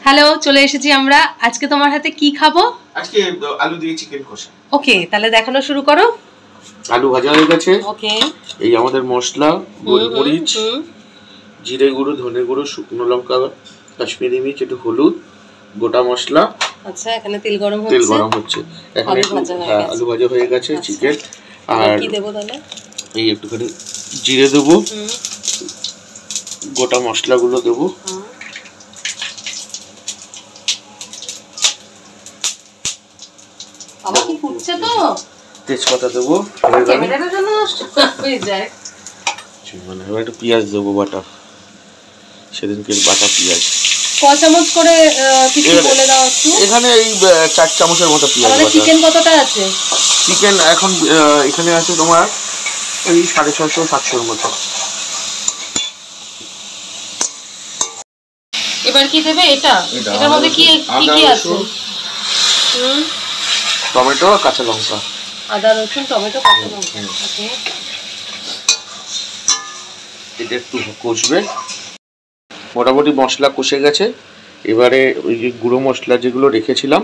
Hello, চলে এসেছি আমরা। আজকে তোমার হাতে কি খাবো? আজকে আলু দিয়ে চিকেন কষা। ওকে, তাহলে দেখানো শুরু করো। আলু ভাজা হয়ে গেছে। ওকে, এই আমাদের মশলা, গোলমরিচ, জিরে গুঁড়ো, ধনে গুঁড়ো, শুকনো লঙ্কা, কাশ্মীরি মির্চ, একটু হলুদ, গোটা মশলা। আচ্ছা, এখানে তেল গরম হচ্ছে। এখানে আলু ভাজা হয়ে গেছে, চিকেন। আর কি দেবো তাহলে? এই একটুখানি জিরে দেবো, গোটা মশলাগুলো দেবো। আবার কি ফুটছে তো? তেজপাতা দেবো, ক্যামেরাটা যেন নষ্ট হয়ে যায়। মানে এবার একটু পেঁয়াজ দেবো বাটা, সেদিনকে বাটা পেঁয়াজ। ক চামচ করে কিছু বলে দাও একটু। এখানে এই 4 চামচের মতো পেঁয়াজ বাটা। চিকেন কতটা আছে? চিকেন এখন এখানে আছে তোমার এই 650-700 মতো। এবার কি দেবে? এটার মধ্যে কি কি আছে? টমেটো, কাঁচা লঙ্কা। আদা, রসুন, টমেটো, কাঁচা লঙ্কা। ওকে, এটা একটু কষবে। মোটামুটি মশলা কষে গেছে। এবারে ওই যে গুঁড়ো মশলা যেগুলো রেখেছিলাম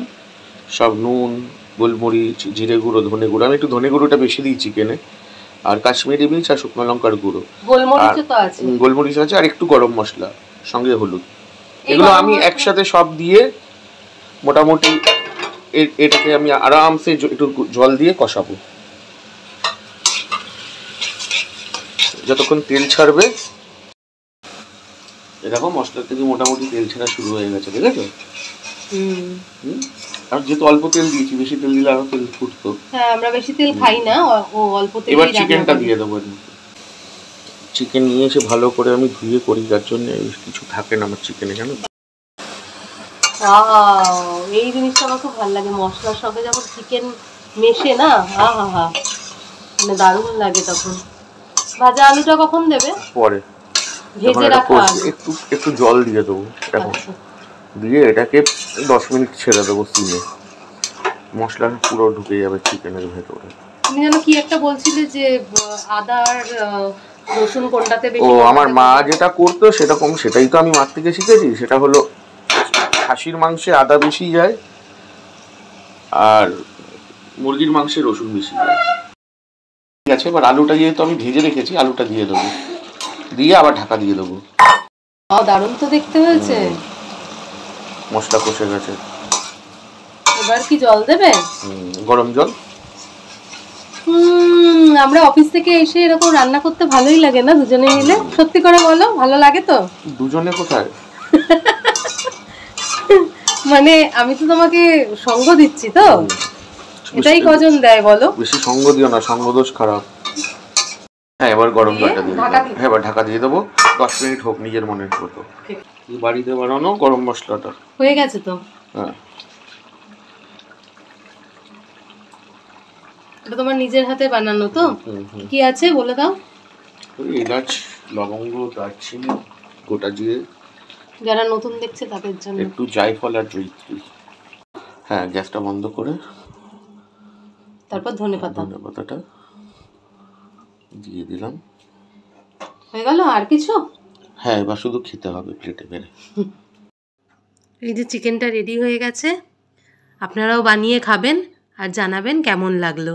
সব, নুন, গোলমরিচ, জিরে গুঁড়ো, ধনে গুঁড়ো, আমি একটু ধনে গুঁড়োটা বেশি দিই চিকেনে, আর কাশ্মীরি মির্চ আর শুকনো লঙ্কার গুঁড়ো, গোলমরিচ আছে, আর একটু গরম মশলা, সঙ্গে হলুদ। এগুলো আমি একসাথে সব দিয়ে মোটামুটি এটাকে আমি আরামসে একটু জল দিয়ে কষাবো যতক্ষণ তেল ছাড়বে। এরকম মশলা থেকে মোটামুটি তেল ছাড়া শুরু হয়ে গেছে, দেখেছো? আর যেহেতু অল্প তেল দিয়েছি, বেশি তেল দিলে আরো তেল ফুটতো। হ্যাঁ, আমরা বেশি তেল খাই না, ও অল্প তেল। এবার চিকেনটা দিয়ে দেবো। চিকেন নিয়ে এসে ভালো করে আমি ধুয়ে করি, যার জন্য কিছু থাকে না আমার চিকেনে, জানো? এই জিনিসটা আমার খুব ভালো লাগে, মশলার সঙ্গে যখন চিকেন মেশে না, মানে দারুণ লাগে। তখন ভাজা আলুটা কখন দেবে? পরে ভেজে রাখা একটু জল দিয়ে দেবো, দিয়ে এটাকে 10 মিনিট ছেড়ে দেবো সিমে। মশলা পুরো ঢুকে যাবে চিকেনের ভেতরে। তুমি যেন কি একটা বলছিলে যে আদা আর রসুন কোনটাতে বেশি? আমার মা যেটা করতো সেটাই তো আমি মার থেকে শিখেছি। সেটা হলো খাসির মাংসে আদা বেশি যায়, আর মুরগির মাংসে রসুন বেশি যায়। ঠিক আছে, এবার আলুটা যেহেতু আমি ভেজে রেখেছি, আলুটা দিয়ে দেবো, দিয়ে আবার ঢাকা দিয়ে দেবো। দারুণ তো দেখতে হয়েছে। মশলা কষে গেছে। এবার কি জল দেবে? গরম জল। আমরা অফিস থেকে এসে এরকম রান্না করতে ভালোই লাগে না দুজনে মিলে? সত্যি করে বলো, ভালো লাগে তো? দুজনে কোথায়, মানে আমি তো তোমাকে সঙ্গ দিচ্ছি তো, এটাই কজন দেয় বলো? বেশি সঙ্গ দিও না, সঙ্গ দোষ খারাপ। হ্যাঁ, এবার গরম জলটা দিয়ে দেবো। হ্যাঁ, এবার ঢাকা দিয়ে দেবো, 10 মিনিট হোক নিজের মনের মতো। বাড়িতে বানানো গরম মশলাটা হয়ে গেছে তো? হ্যাঁ, এটা তোমার নিজের হাতে বানানো তো? কি আছে বলে দাও। এলাচ, লবঙ্গ, দারচিনি, গোটা জিরে, যারা নতুন দেখছে তাদের জন্য একটু জায়ফল আর জয়িত্রী। হ্যাঁ, গ্যাসটা বন্ধ করে তারপর ধনেপাতাটা দিয়ে দিলাম। হয়ে গেল? আর কিছু? হ্যাঁ, এবার শুধু খেতে হবে প্লেটে বেড়ে। এই যে চিকেনটা রেডি হয়ে গেছে, আপনারাও বানিয়ে খাবেন আর জানাবেন কেমন লাগলো।